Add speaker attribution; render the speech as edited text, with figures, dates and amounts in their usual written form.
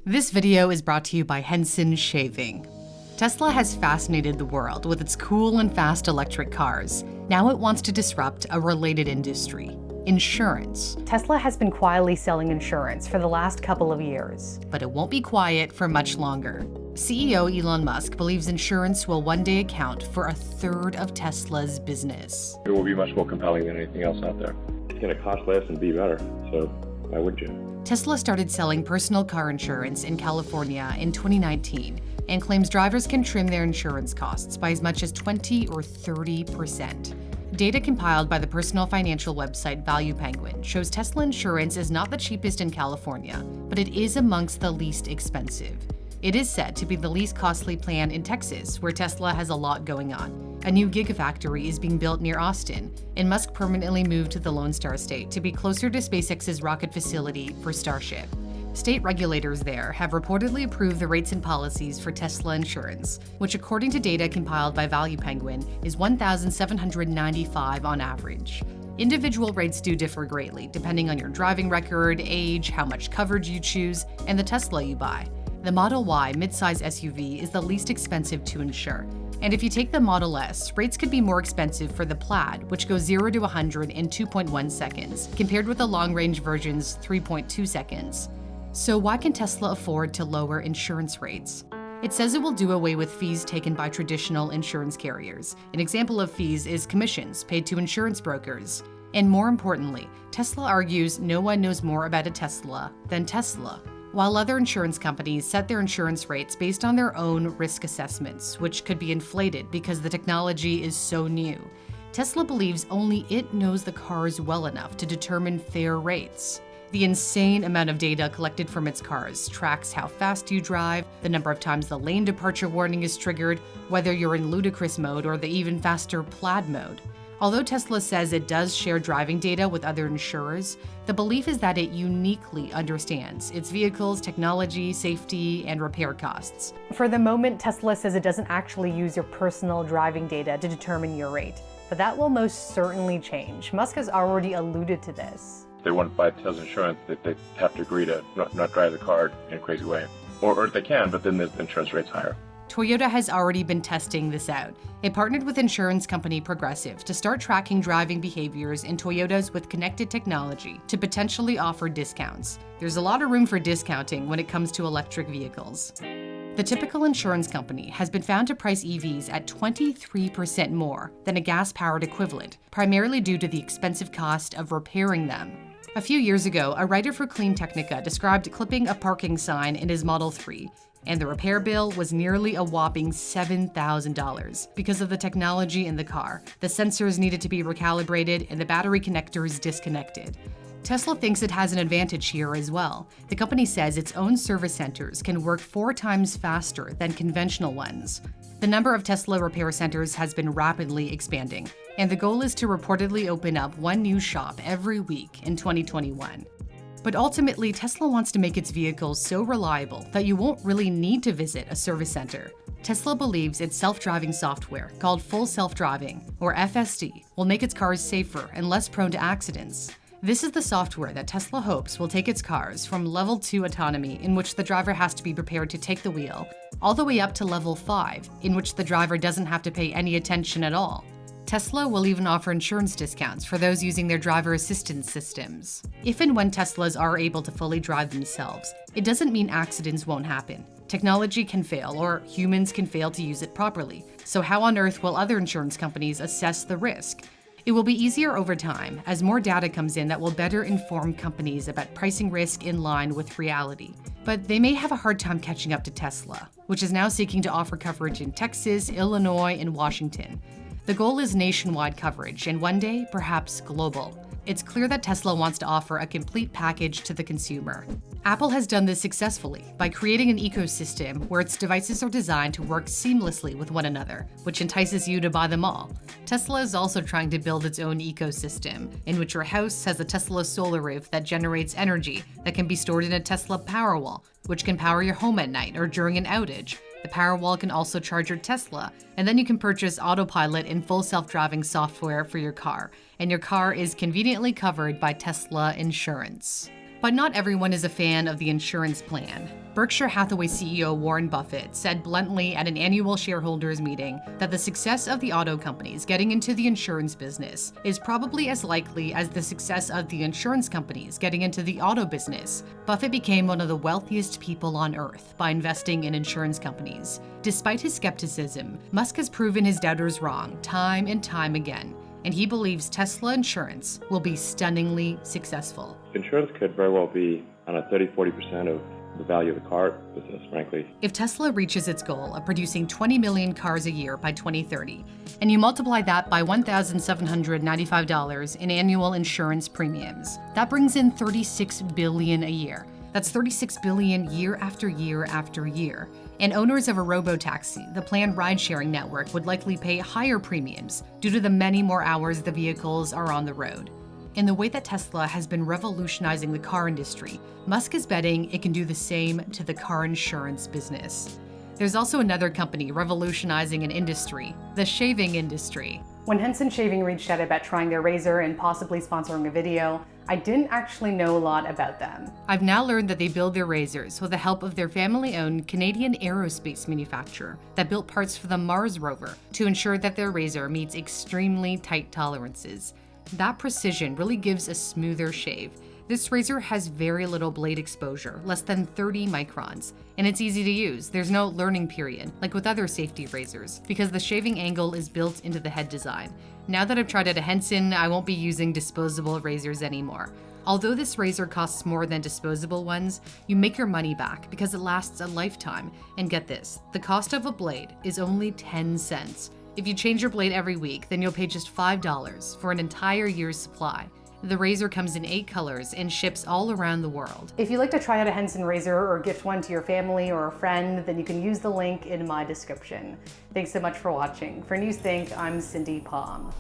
Speaker 1: This video is brought to you by Henson Shaving. Tesla has fascinated the world with its cool and fast electric cars. Now it wants to disrupt a related industry: insurance.
Speaker 2: Tesla has been quietly selling insurance for the last couple of years.
Speaker 1: But it won't be quiet for much longer. CEO Elon Musk believes insurance will one day account for a third of Tesla's business.
Speaker 3: It will be much more compelling than anything else out there. It's going to cost less and be better, so why wouldn't you?
Speaker 1: Tesla started selling personal car insurance in California in 2019 and claims drivers can trim their insurance costs by as much as 20 or 30%. Data compiled by the personal financial website Value Penguin shows Tesla insurance is not the cheapest in California, but it is amongst the least expensive. It is said to be the least costly plan in Texas, where Tesla has a lot going on. A new Gigafactory is being built near Austin, and Musk permanently moved to the Lone Star State to be closer to SpaceX's rocket facility for Starship. State regulators there have reportedly approved the rates and policies for Tesla insurance, which according to data compiled by Value Penguin is $1,795 on average. Individual rates do differ greatly, depending on your driving record, age, how much coverage you choose, and the Tesla you buy. The Model Y midsize SUV is the least expensive to insure. And if you take the Model S, rates could be more expensive for the Plaid, which goes 0 to 100 in 2.1 seconds, compared with the long-range version's 3.2 seconds. So why can Tesla afford to lower insurance rates? It says it will do away with fees taken by traditional insurance carriers. An example of fees is commissions paid to insurance brokers. And more importantly, Tesla argues no one knows more about a Tesla than Tesla. While other insurance companies set their insurance rates based on their own risk assessments, which could be inflated because the technology is so new, Tesla believes only it knows the cars well enough to determine fair rates. The insane amount of data collected from its cars tracks how fast you drive, the number of times the lane departure warning is triggered, whether you're in ludicrous mode or the even faster Plaid mode. Although Tesla says it does share driving data with other insurers, the belief is that it uniquely understands its vehicle's technology, safety, and repair costs.
Speaker 2: For the moment, Tesla says it doesn't actually use your personal driving data to determine your rate, but that will most certainly change. Musk has already alluded to this.
Speaker 3: If they want to buy Tesla insurance, they have to agree to not drive the car in a crazy way. Or they can, but then the insurance rate's higher.
Speaker 1: Toyota has already been testing this out. It partnered with insurance company Progressive to start tracking driving behaviors in Toyotas with connected technology to potentially offer discounts. There's a lot of room for discounting when it comes to electric vehicles. The typical insurance company has been found to price EVs at 23% more than a gas-powered equivalent, primarily due to the expensive cost of repairing them. A few years ago, a writer for Clean Technica described clipping a parking sign in his Model 3, and the repair bill was nearly a whopping $7,000 because of the technology in the car. The sensors needed to be recalibrated and the battery connectors disconnected. Tesla thinks it has an advantage here as well. The company says its own service centers can work 4 times faster than conventional ones. The number of Tesla repair centers has been rapidly expanding, and the goal is to reportedly open up 1 new shop every week in 2021. But ultimately, Tesla wants to make its vehicles so reliable that you won't really need to visit a service center. Tesla believes its self-driving software, called Full Self-Driving, or FSD, will make its cars safer and less prone to accidents. This is the software that Tesla hopes will take its cars from level 2 autonomy, in which the driver has to be prepared to take the wheel, all the way up to level 5, in which the driver doesn't have to pay any attention at all. Tesla will even offer insurance discounts for those using their driver assistance systems. If and when Teslas are able to fully drive themselves, it doesn't mean accidents won't happen. Technology can fail, or humans can fail to use it properly. So how on earth will other insurance companies assess the risk? It will be easier over time as more data comes in that will better inform companies about pricing risk in line with reality. But they may have a hard time catching up to Tesla, which is now seeking to offer coverage in Texas, Illinois, and Washington. The goal is nationwide coverage and one day, perhaps global. It's clear that Tesla wants to offer a complete package to the consumer. Apple has done this successfully by creating an ecosystem where its devices are designed to work seamlessly with one another, which entices you to buy them all. Tesla is also trying to build its own ecosystem, in which your house has a Tesla solar roof that generates energy that can be stored in a Tesla Powerwall, which can power your home at night or during an outage. The Powerwall can also charge your Tesla, and then you can purchase autopilot and full self-driving software for your car, and your car is conveniently covered by Tesla insurance. But not everyone is a fan of the insurance plan. Berkshire Hathaway CEO Warren Buffett said bluntly at an annual shareholders meeting that the success of the auto companies getting into the insurance business is probably as likely as the success of the insurance companies getting into the auto business. Buffett became one of the wealthiest people on earth by investing in insurance companies. Despite his skepticism, Musk has proven his doubters wrong time and time again, and he believes Tesla Insurance will be stunningly successful.
Speaker 3: Insurance could very well be on a 30-40% of the value of the car business, frankly.
Speaker 1: If Tesla reaches its goal of producing 20 million cars a year by 2030, and you multiply that by $1,795 in annual insurance premiums, that brings in $36 billion a year. That's $36 billion year after year after year. And owners of a robo-taxi, the planned ride-sharing network, would likely pay higher premiums due to the many more hours the vehicles are on the road. In the way that Tesla has been revolutionizing the car industry, Musk is betting it can do the same to the car insurance business. There's also another company revolutionizing an industry, the shaving industry.
Speaker 2: When Henson Shaving reached out about trying their razor and possibly sponsoring a video, I didn't actually know a lot about them.
Speaker 1: I've now learned that they build their razors with the help of their family-owned Canadian aerospace manufacturer that built parts for the Mars rover to ensure that their razor meets extremely tight tolerances. That precision really gives a smoother shave. This razor has very little blade exposure, less than 30 microns, and it's easy to use. There's no learning period, like with other safety razors, because the shaving angle is built into the head design. Now that I've tried it at Henson, I won't be using disposable razors anymore. Although this razor costs more than disposable ones, you make your money back because it lasts a lifetime. And get this, the cost of a blade is only 10 cents. If you change your blade every week, then you'll pay just $5 for an entire year's supply. The razor comes in 8 colors and ships all around the world.
Speaker 2: If you'd like to try out a Henson razor or gift one to your family or a friend, then you can use the link in my description. Thanks so much for watching. For NewsThink, I'm Cindy Palm.